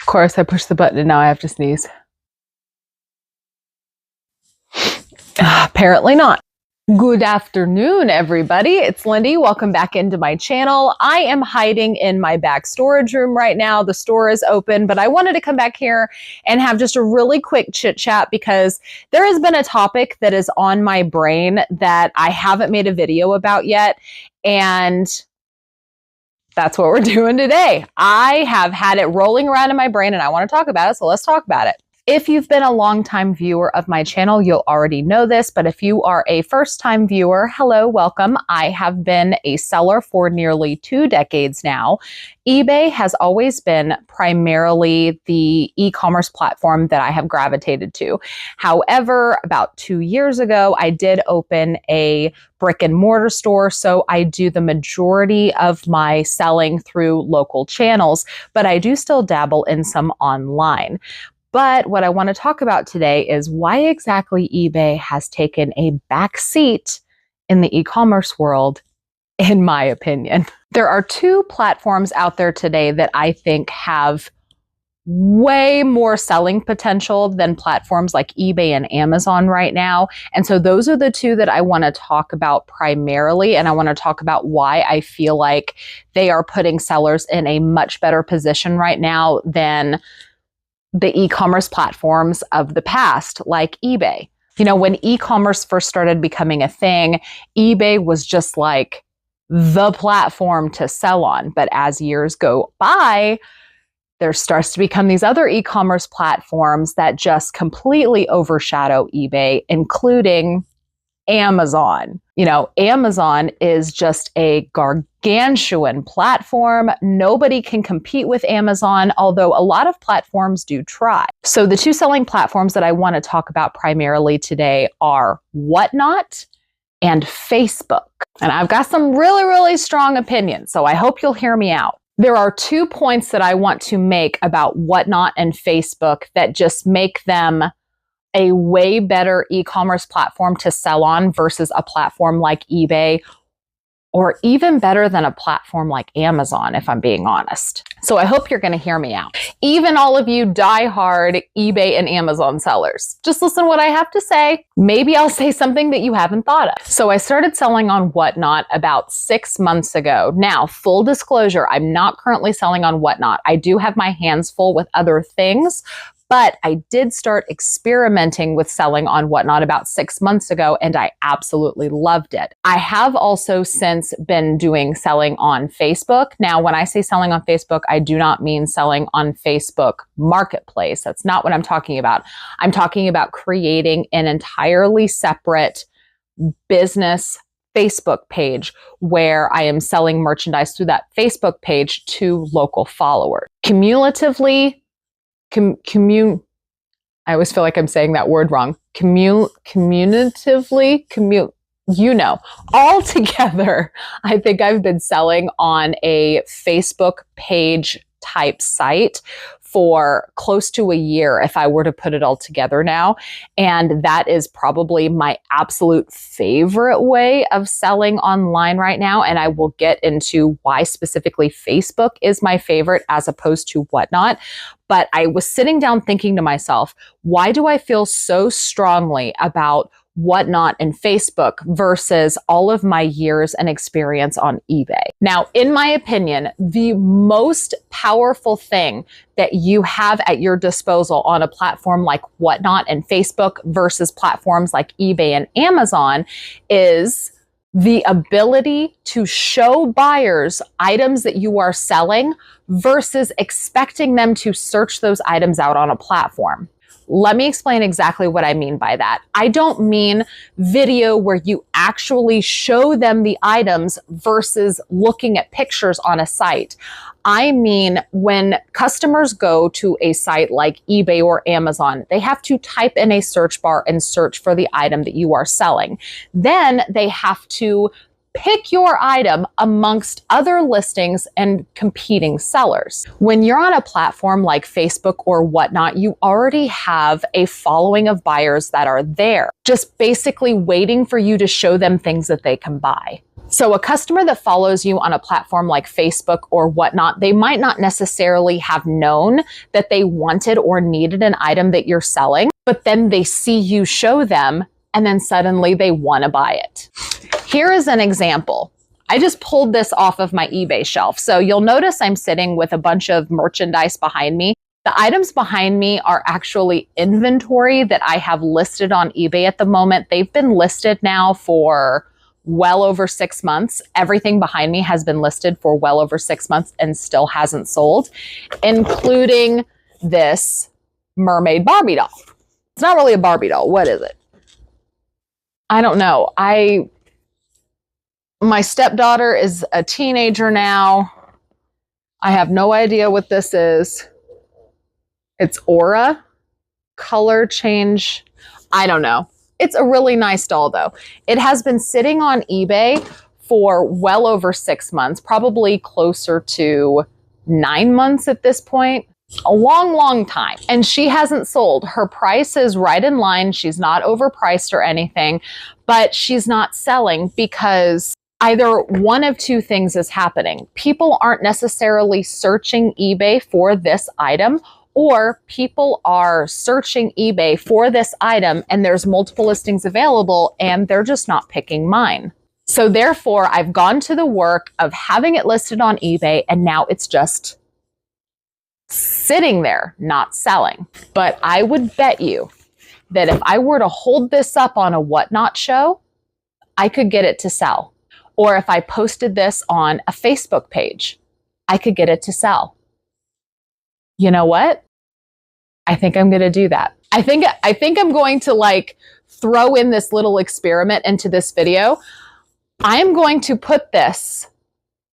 course, I pushed the button and now I have to sneeze. Apparently not. Good afternoon, everybody. It's Lindey. Welcome back into my channel. I am hiding in my back storage room right now. The store is open, but I wanted to come back here and have just a really quick chit chat because there has been a topic that is on my brain that I haven't made a video about yet. And that's what we're doing today. I have had it rolling around in my brain and I want to talk about it. So let's talk about it. If you've been a longtime viewer of my channel, you'll already know this, but if you are a first-time viewer, hello, welcome. I have been a seller for nearly 2 decades now. eBay has always been primarily the e-commerce platform that I have gravitated to. However, about 2 years ago, I did open a brick and mortar store, so I do the majority of my selling through local channels, but I do still dabble in some online. But what I want to talk about today is why exactly eBay has taken a back seat in the e-commerce world, in my opinion. There are 2 platforms out there today that I think have way more selling potential than platforms like eBay and Amazon right now. And so those are the 2 that I want to talk about primarily. And I want to talk about why I feel like they are putting sellers in a much better position right now than the e-commerce platforms of the past, like eBay. You know, when e-commerce first started becoming a thing, eBay was just like the platform to sell on. But as years go by, there starts to become these other e-commerce platforms that just completely overshadow eBay, including Amazon. You know, Amazon is just a gargantuan platform. Nobody can compete with Amazon, although a lot of platforms do try. So the 2 selling platforms that I want to talk about primarily today are Whatnot and Facebook. And I've got some really, really strong opinions, so I hope you'll hear me out. There are 2 points that I want to make about Whatnot and Facebook that just make them a way better e-commerce platform to sell on versus a platform like eBay, or even better than a platform like Amazon, if I'm being honest. So I hope you're going to hear me out. Even all of you die-hard eBay and Amazon sellers, just listen to what I have to say. Maybe I'll say something that you haven't thought of. So I started selling on Whatnot about 6 months ago. Now, full disclosure, I'm not currently selling on Whatnot. I do have my hands full with other things, but I did start experimenting with selling on Whatnot about 6 months ago, and I absolutely loved it. I have also since been doing selling on Facebook. Now, when I say selling on Facebook, I do not mean selling on Facebook Marketplace. That's not what I'm talking about. I'm talking about creating an entirely separate business Facebook page where I am selling merchandise through that Facebook page to local followers. Cumulatively, I always feel like I'm saying that word wrong. Altogether, I think I've been selling on a Facebook page type site for close to a year if I were to put it all together now. And that is probably my absolute favorite way of selling online right now. And I will get into why specifically Facebook is my favorite as opposed to Whatnot. But I was sitting down thinking to myself, why do I feel so strongly about Whatnot and Facebook versus all of my years and experience on eBay? Now, in my opinion, the most powerful thing that you have at your disposal on a platform like Whatnot and Facebook versus platforms like eBay and Amazon is the ability to show buyers items that you are selling versus expecting them to search those items out on a platform. Let me explain exactly what I mean by that. I don't mean video where you actually show them the items versus looking at pictures on a site. I mean, when customers go to a site like eBay or Amazon, they have to type in a search bar and search for the item that you are selling. Then they have to pick your item amongst other listings and competing sellers. When you're on a platform like Facebook or whatnot, you already have a following of buyers that are there, just basically waiting for you to show them things that they can buy. So a customer that follows you on a platform like Facebook or whatnot, they might not necessarily have known that they wanted or needed an item that you're selling, but then they see you show them and then suddenly they want to buy it. Here is an example. I just pulled this off of my eBay shelf. So you'll notice I'm sitting with a bunch of merchandise behind me. The items behind me are actually inventory that I have listed on eBay at the moment. They've been listed now for well over 6 months. Everything behind me has been listed for well over 6 months and still hasn't sold, including this mermaid Barbie doll. It's not really a Barbie doll. What is it? I don't know. My stepdaughter is a teenager now. I have no idea what this is. It's Aura, color change. I don't know. It's a really nice doll though. It has been sitting on eBay for well over 6 months, probably closer to 9 months at this point. A long, long time. And she hasn't sold. Her price is right in line. She's not overpriced or anything, but she's not selling because either one of two things is happening. People aren't necessarily searching eBay for this item, or people are searching eBay for this item and there's multiple listings available and they're just not picking mine. So therefore, I've gone to the work of having it listed on eBay and now it's just sitting there, not selling. But I would bet you that if I were to hold this up on a whatnot show, I could get it to sell. Or if I posted this on a Facebook page, I could get it to sell. You know what? I think I'm going to do that. I think I'm going to like throw in this little experiment into this video. I am going to put this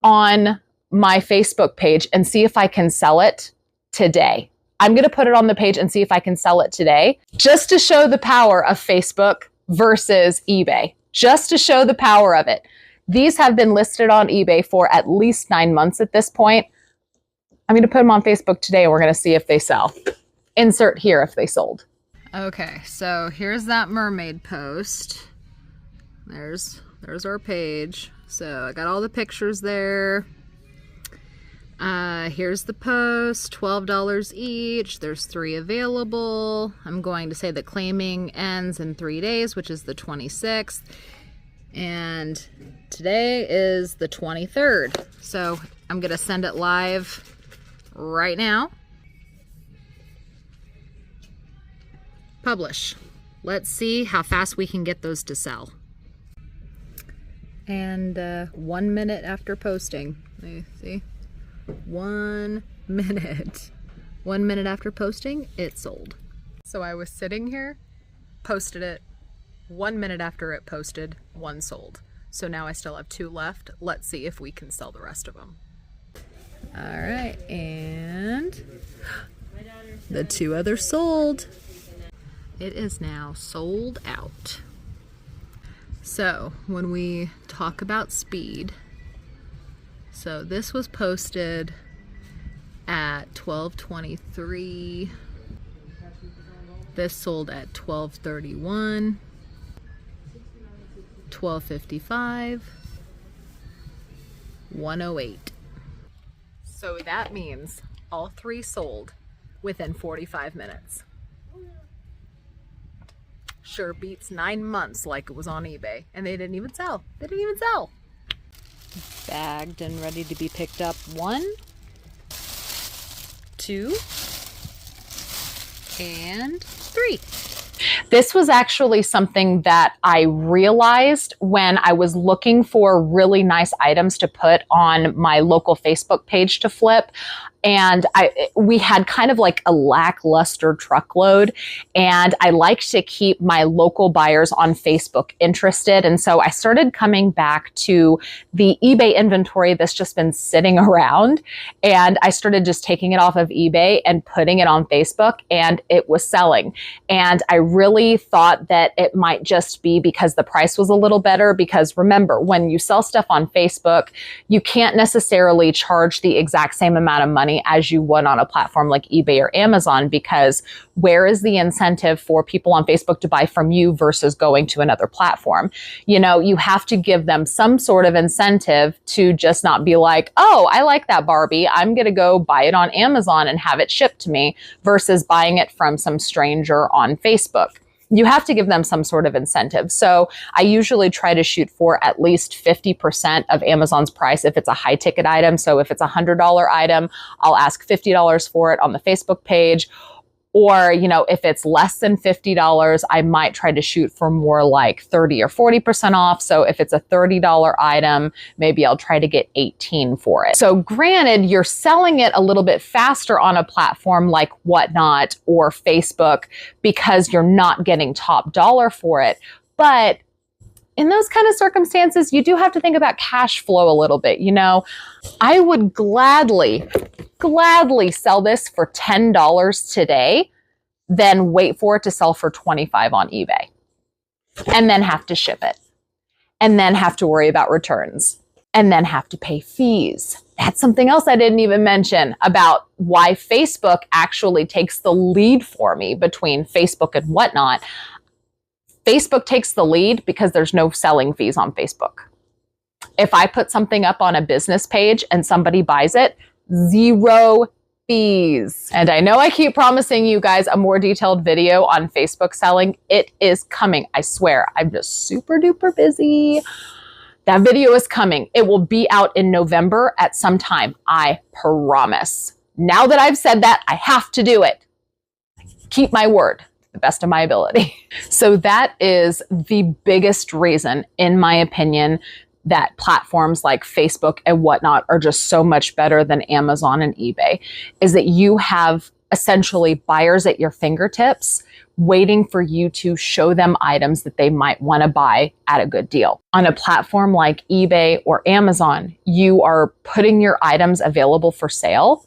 on my Facebook page and see if I can sell it today. I'm going to put it on the page and see if I can sell it today, just to show the power of Facebook versus eBay, just to show the power of it. These have been listed on eBay for at least 9 months at this point. I'm going to put them on Facebook today and we're going to see if they sell. Insert here if they sold. Okay, so here's that mermaid post. There's our page. So I got all the pictures there. Here's the post, $12 each. There's 3 available. I'm going to say that claiming ends in 3 days, which is the 26th. And today is the 23rd. So I'm going to send it live right now. Publish. Let's see how fast we can get those to sell. And 1 minute after posting, see, 1 minute. 1 minute after posting, it sold. So I was sitting here, posted it. 1 minute after it posted, 1 sold. So now I still have 2 left. Let's see if we can sell the rest of them. All right, and the 2 others sold. It is now sold out. So when we talk about speed, so this was posted at 12:23. This sold at 12:31, 12:55, 1:08. So that means all 3 sold within 45 minutes. Sure beats 9 months like it was on eBay. And they didn't even sell. They didn't even sell. Bagged and ready to be picked up. 1, 2, and 3. This was actually something that I realized when I was looking for really nice items to put on my local Facebook page to flip. and we had kind of like a lackluster truckload, and I like to keep my local buyers on Facebook interested. And so I started coming back to the eBay inventory that's just been sitting around, and I started just taking it off of eBay and putting it on Facebook, and it was selling. And I really thought that it might just be because the price was a little better, because remember, when you sell stuff on Facebook, you can't necessarily charge the exact same amount of money as you would on a platform like eBay or Amazon, because where is the incentive for people on Facebook to buy from you versus going to another platform? You know, you have to give them some sort of incentive to just not be like, oh, I like that Barbie, I'm going to go buy it on Amazon and have it shipped to me, versus buying it from some stranger on Facebook. You have to give them some sort of incentive. So I usually try to shoot for at least 50% of Amazon's price if it's a high ticket item. So if it's a $100 item, I'll ask $50 for it on the Facebook page. Or, you know, if it's less than $50, I might try to shoot for more like 30 or 40% off. So if it's a $30 item, maybe I'll try to get 18 for it. So granted, you're selling it a little bit faster on a platform like Whatnot or Facebook because you're not getting top dollar for it. But in those kind of circumstances, you do have to think about cash flow a little bit. You know, I would gladly sell this for $10 today, then wait for it to sell for $25 on eBay, and then have to ship it, and then have to worry about returns, and then have to pay fees. That's something else I didn't even mention about why Facebook actually takes the lead for me between Facebook and Whatnot. Facebook takes the lead because there's no selling fees on Facebook. If I put something up on a business page and somebody buys it, 0 fees. And I know I keep promising you guys a more detailed video on Facebook selling. It is coming, I swear. I'm just super duper busy. That video is coming. It will be out in November at some time, I promise. Now that I've said that, I have to do it. Keep my word. The best of my ability. So that is the biggest reason, in my opinion, that platforms like Facebook and Whatnot are just so much better than Amazon and eBay, is that you have essentially buyers at your fingertips waiting for you to show them items that they might want to buy at a good deal. On a platform like eBay or Amazon, you are putting your items available for sale,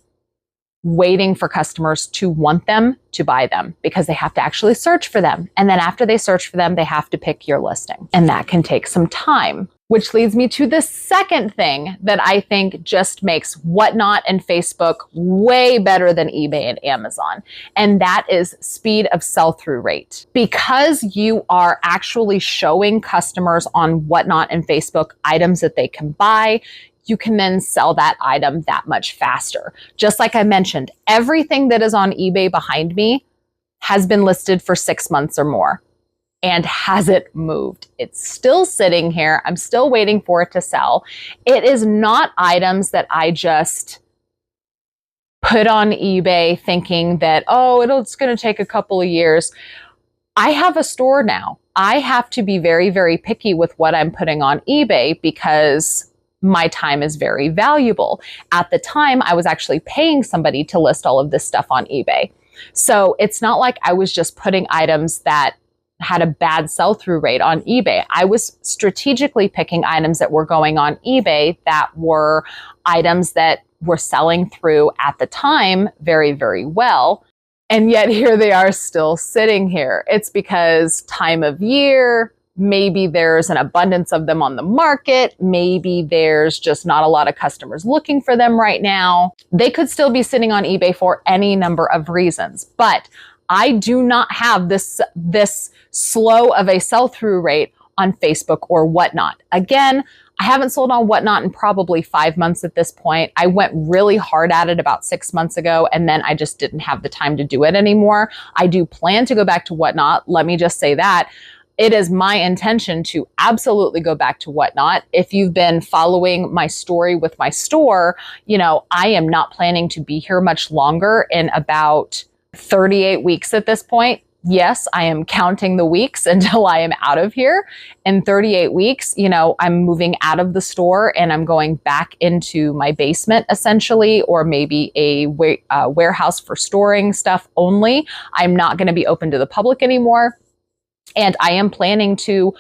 waiting for customers to want them to buy them, because they have to actually search for them. And then after they search for them, they have to pick your listing. And that can take some time, which leads me to the second thing that I think just makes Whatnot and Facebook way better than eBay and Amazon. And that is speed of sell-through rate. Because you are actually showing customers on Whatnot and Facebook items that they can buy, you can then sell that item that much faster. Just like I mentioned, everything that is on eBay behind me has been listed for 6 months or more and hasn't moved. It's still sitting here. I'm still waiting for it to sell. It is not items that I just put on eBay thinking that, oh, it's going to take a couple of years. I have a store now. I have to be very, very picky with what I'm putting on eBay because my time is very valuable. At the time, I was actually paying somebody to list all of this stuff on eBay. So it's not like I was just putting items that had a bad sell-through rate on eBay. I was strategically picking items that were going on eBay that were items that were selling through at the time very, very well. And yet here they are still sitting here. It's because time of year, maybe there's an abundance of them on the market. Maybe there's just not a lot of customers looking for them right now. They could still be sitting on eBay for any number of reasons, but I do not have this slow of a sell-through rate on Facebook or Whatnot. Again, I haven't sold on Whatnot in probably 5 months at this point. I went really hard at it about 6 months ago, and then I just didn't have the time to do it anymore. I do plan to go back to Whatnot. Let me just say that. It is my intention to absolutely go back to Whatnot. If you've been following my story with my store, you know, I am not planning to be here much longer. In about 38 weeks at this point, yes, I am counting the weeks until I am out of here. In 38 weeks, you know, I'm moving out of the store and I'm going back into my basement essentially, or maybe a warehouse for storing stuff only. I'm not going to be open to the public anymore. And I am planning to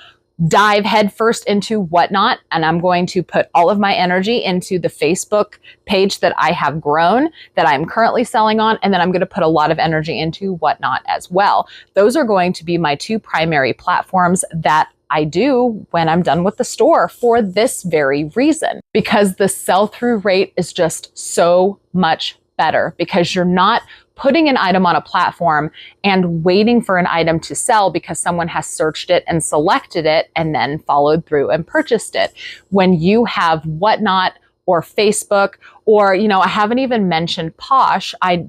dive headfirst into Whatnot, and I'm going to put all of my energy into the Facebook page that I have grown, that I'm currently selling on, and then I'm going to put a lot of energy into Whatnot as well. Those are going to be my two primary platforms that I do when I'm done with the store, for this very reason, because the sell-through rate is just so much better, because you're not putting an item on a platform and waiting for an item to sell because someone has searched it and selected it and then followed through and purchased it. When you have Whatnot or Facebook, or, you know, I haven't even mentioned Posh. I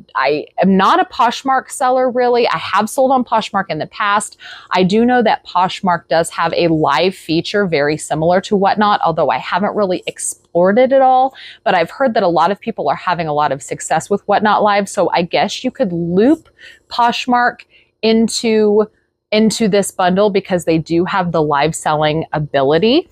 am not a Poshmark seller, really. I have sold on Poshmark in the past. I do know that Poshmark does have a live feature very similar to Whatnot, although I haven't really explored it at all. But I've heard that a lot of people are having a lot of success with Whatnot Live. So I guess you could loop Poshmark into this bundle, because they do have the live selling ability.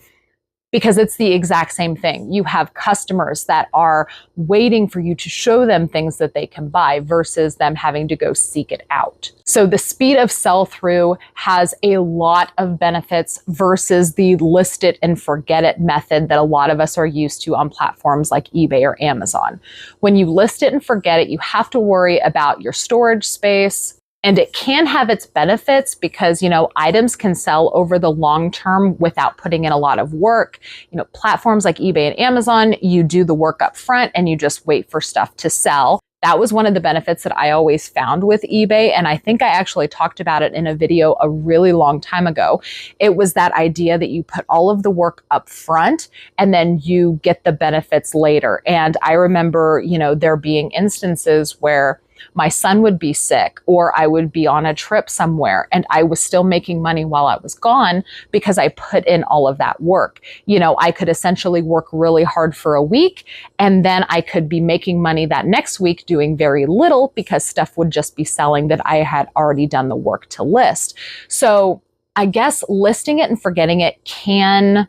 Because it's the exact same thing. You have customers that are waiting for you to show them things that they can buy versus them having to go seek it out. So the speed of sell-through has a lot of benefits versus the list it and forget it method that a lot of us are used to on platforms like eBay or Amazon. When you list it and forget it, you have to worry about your storage space. And it can have its benefits because, you know, items can sell over the long term without putting in a lot of work. You know, platforms like eBay and Amazon, you do the work up front and you just wait for stuff to sell. That was one of the benefits that I always found with eBay. And I think I actually talked about it in a video a really long time ago. It was that idea that you put all of the work up front and then you get the benefits later. And I remember, you know, there being instances where my son would be sick, or I would be on a trip somewhere and I was still making money while I was gone because I put in all of that work. You know, I could essentially work really hard for a week and then I could be making money that next week doing very little because stuff would just be selling that I had already done the work to list. So I guess listing it and forgetting it can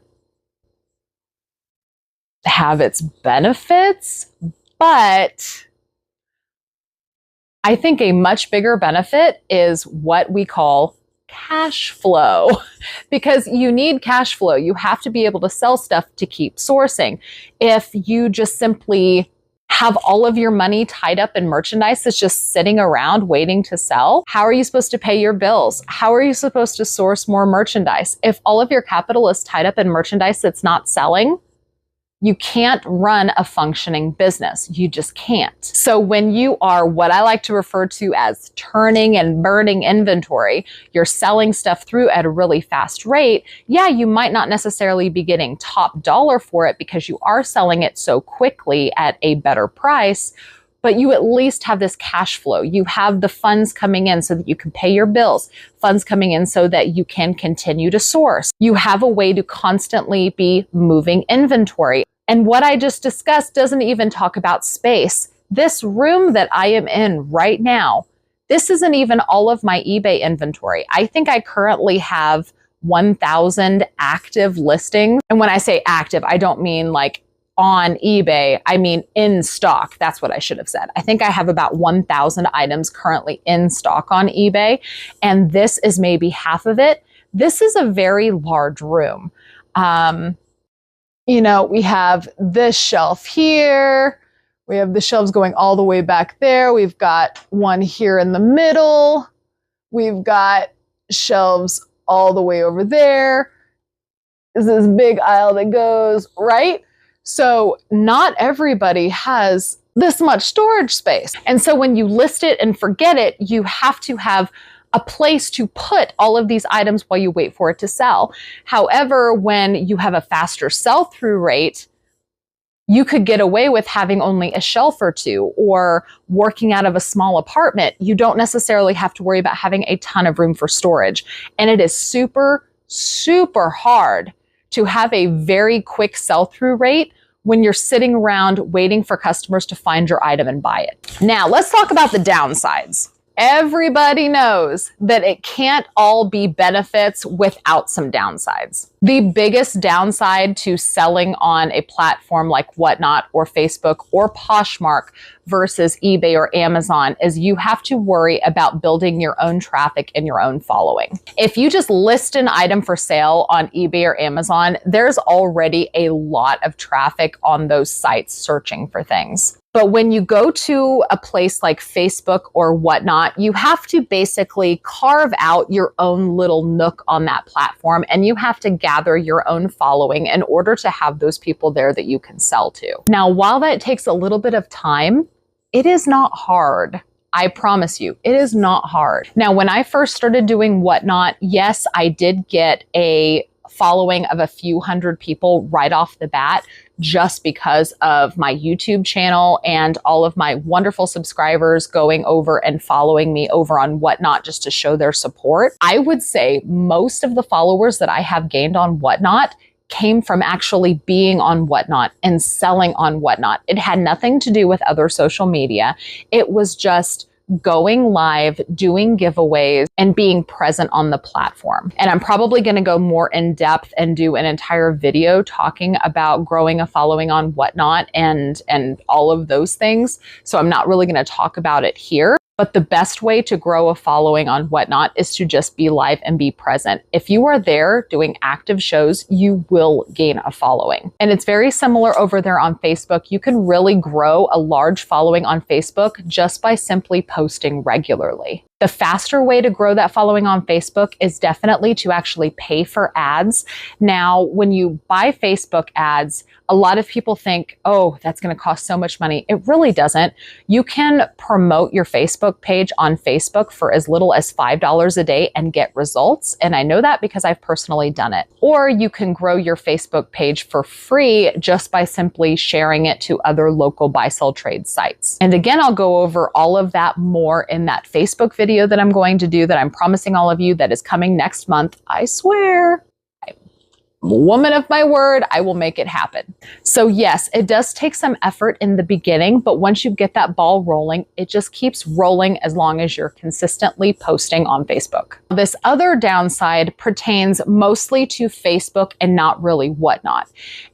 have its benefits, but I think a much bigger benefit is what we call cash flow, because you need cash flow. You have to be able to sell stuff to keep sourcing. If you just simply have all of your money tied up in merchandise that's just sitting around waiting to sell, how are you supposed to pay your bills? How are you supposed to source more merchandise? If all of your capital is tied up in merchandise that's not selling, you can't run a functioning business. You just can't. So when you are what I like to refer to as turning and burning inventory, you're selling stuff through at a really fast rate. Yeah, you might not necessarily be getting top dollar for it because you are selling it so quickly at a better price, but you at least have this cash flow. You have the funds coming in so that you can pay your bills, funds coming in so that you can continue to source. You have a way to constantly be moving inventory. And what I just discussed doesn't even talk about space. This room that I am in right now, this isn't even all of my eBay inventory. I think I currently have 1,000 active listings. And when I say active, I don't mean like on eBay, I mean in stock. That's what I should have said. I think I have about 1,000 items currently in stock on eBay, and this is maybe half of it. This is a very large room. You know, we have this shelf here. We have the shelves going all the way back there. We've got one here in the middle. We've got shelves all the way over there. There's this big aisle that goes, right? So not everybody has this much storage space. And so when you list it and forget it, you have to have a place to put all of these items while you wait for it to sell. However, when you have a faster sell-through rate, you could get away with having only a shelf or two, or working out of a small apartment. You don't necessarily have to worry about having a ton of room for storage. And it is super, super hard to have a very quick sell-through rate when you're sitting around waiting for customers to find your item and buy it. Now, let's talk about the downsides. everybody knows that it can't all be benefits without some downsides. The biggest downside to selling on a platform like Whatnot or Facebook or Poshmark versus eBay or Amazon is you have to worry about building your own traffic and your own following. If you just list an item for sale on eBay or Amazon, there's already a lot of traffic on those sites searching for things. But when you go to a place like Facebook or Whatnot, you have to basically carve out your own little nook on that platform, and you have to gather your own following in order to have those people there that you can sell to. Now, while that takes a little bit of time, it is not hard. I promise you, it is not hard. Now, when I first started doing Whatnot, yes, I did get a following of a few hundred people right off the bat, just because of my YouTube channel and all of my wonderful subscribers going over and following me over on Whatnot just to show their support. I would say most of the followers that I have gained on Whatnot came from actually being on Whatnot and selling on Whatnot. It had nothing to do with other social media. It was just going live, doing giveaways, and being present on the platform. And I'm probably going to go more in depth and do an entire video talking about growing a following on Whatnot and all of those things. So I'm not really going to talk about it here. But the best way to grow a following on Whatnot is to just be live and be present. If you are there doing active shows, you will gain a following. And it's very similar over there on Facebook. You can really grow a large following on Facebook just by simply posting regularly. The faster way to grow that following on Facebook is definitely to actually pay for ads. Now, when you buy Facebook ads, a lot of people think, oh, that's going to cost so much money. It really doesn't. You can promote your Facebook page on Facebook for as little as $5 a day and get results. And I know that because I've personally done it. Or you can grow your Facebook page for free just by simply sharing it to other local buy-sell trade sites. And again, I'll go over all of that more in that Facebook video that I'm going to do that I'm promising all of you that is coming next month. I swear. I'm a woman of my word, I will make it happen. So yes, it does take some effort in the beginning, but once you get that ball rolling, it just keeps rolling as long as you're consistently posting on Facebook. This other downside pertains mostly to Facebook and not really Whatnot.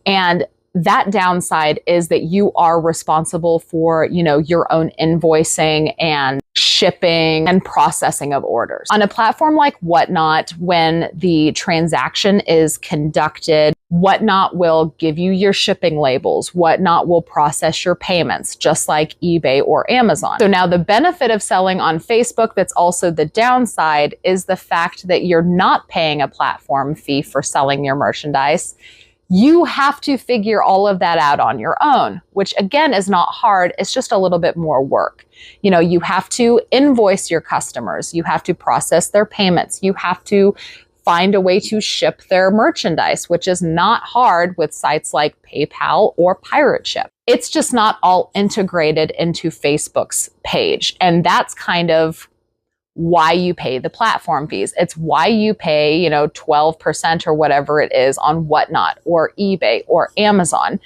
And that downside is that you are responsible for, your own invoicing and shipping and processing of orders. On a platform like Whatnot, when the transaction is conducted, Whatnot will give you your shipping labels. Whatnot will process your payments, just like eBay or Amazon. So now the benefit of selling on Facebook, that's also the downside, is the fact that you're not paying a platform fee for selling your merchandise. You have to figure all of that out on your own, which again is not hard. It's just a little bit more work. You have to invoice your customers. You have to process their payments. You have to find a way to ship their merchandise, which is not hard with sites like PayPal or Pirate Ship. It's just not all integrated into Facebook's page. And that's kind of why you pay the platform fees. It's why you pay, 12% or whatever it is on Whatnot or eBay or Amazon.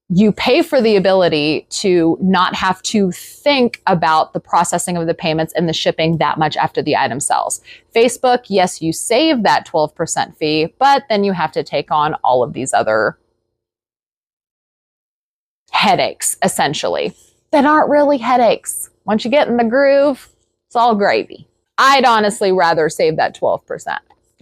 You pay for the ability to not have to think about the processing of the payments and the shipping that much after the item sells. Facebook, yes, you save that 12% fee, but then you have to take on all of these other headaches, essentially, that aren't really headaches. Once you get in the groove, it's all gravy. I'd honestly rather save that 12%.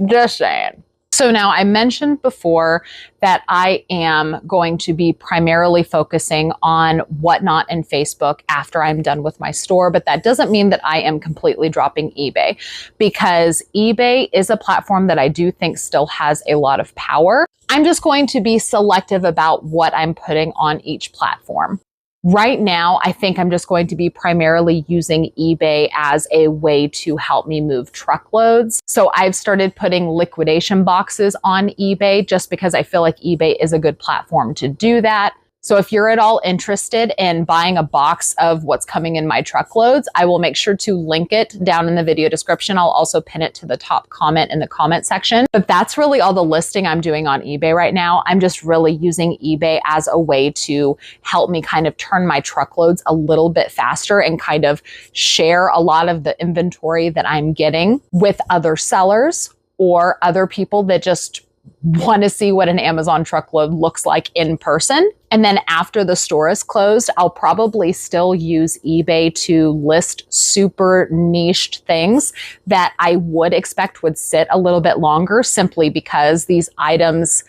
Just saying. So now I mentioned before that I am going to be primarily focusing on Whatnot and Facebook after I'm done with my store, but that doesn't mean that I am completely dropping eBay, because eBay is a platform that I do think still has a lot of power. I'm just going to be selective about what I'm putting on each platform. Right now, I think I'm just going to be primarily using eBay as a way to help me move truckloads. So I've started putting liquidation boxes on eBay just because I feel like eBay is a good platform to do that. So if you're at all interested in buying a box of what's coming in my truckloads, I will make sure to link it down in the video description. I'll also pin it to the top comment in the comment section. But that's really all the listing I'm doing on eBay right now. I'm just really using eBay as a way to help me kind of turn my truckloads a little bit faster and kind of share a lot of the inventory that I'm getting with other sellers or other people that just want to see what an Amazon truckload looks like in person. And then after the store is closed, I'll probably still use eBay to list super niched things that I would expect would sit a little bit longer, simply because these items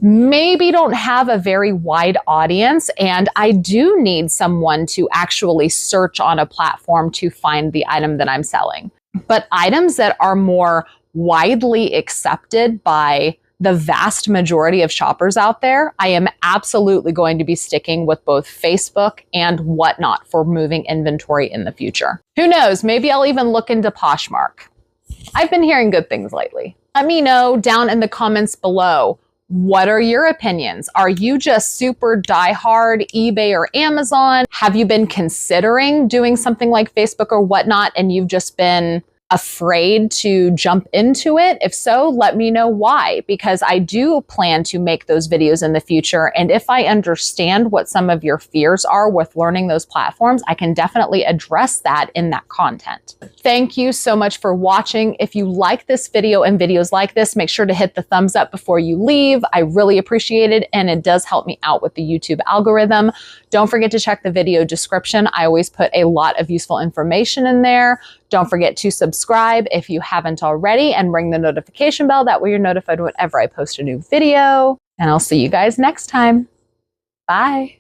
maybe don't have a very wide audience, and I do need someone to actually search on a platform to find the item that I'm selling. But items that are more widely accepted by the vast majority of shoppers out there, I am absolutely going to be sticking with both Facebook and Whatnot for moving inventory in the future. Who knows, maybe I'll even look into Poshmark. I've been hearing good things lately. Let me know down in the comments below, what are your opinions? Are you just super diehard eBay or Amazon? Have you been considering doing something like Facebook or Whatnot and you've just been afraid to jump into it? If so, let me know why, because I do plan to make those videos in the future. And if I understand what some of your fears are with learning those platforms, I can definitely address that in that content. Thank you so much for watching. If you like this video and videos like this, make sure to hit the thumbs up before you leave. I really appreciate it, and it does help me out with the YouTube algorithm. Don't forget to check the video description. I always put a lot of useful information in there. Don't forget to subscribe if you haven't already, and ring the notification bell. That way you're notified whenever I post a new video. And I'll see you guys next time. Bye.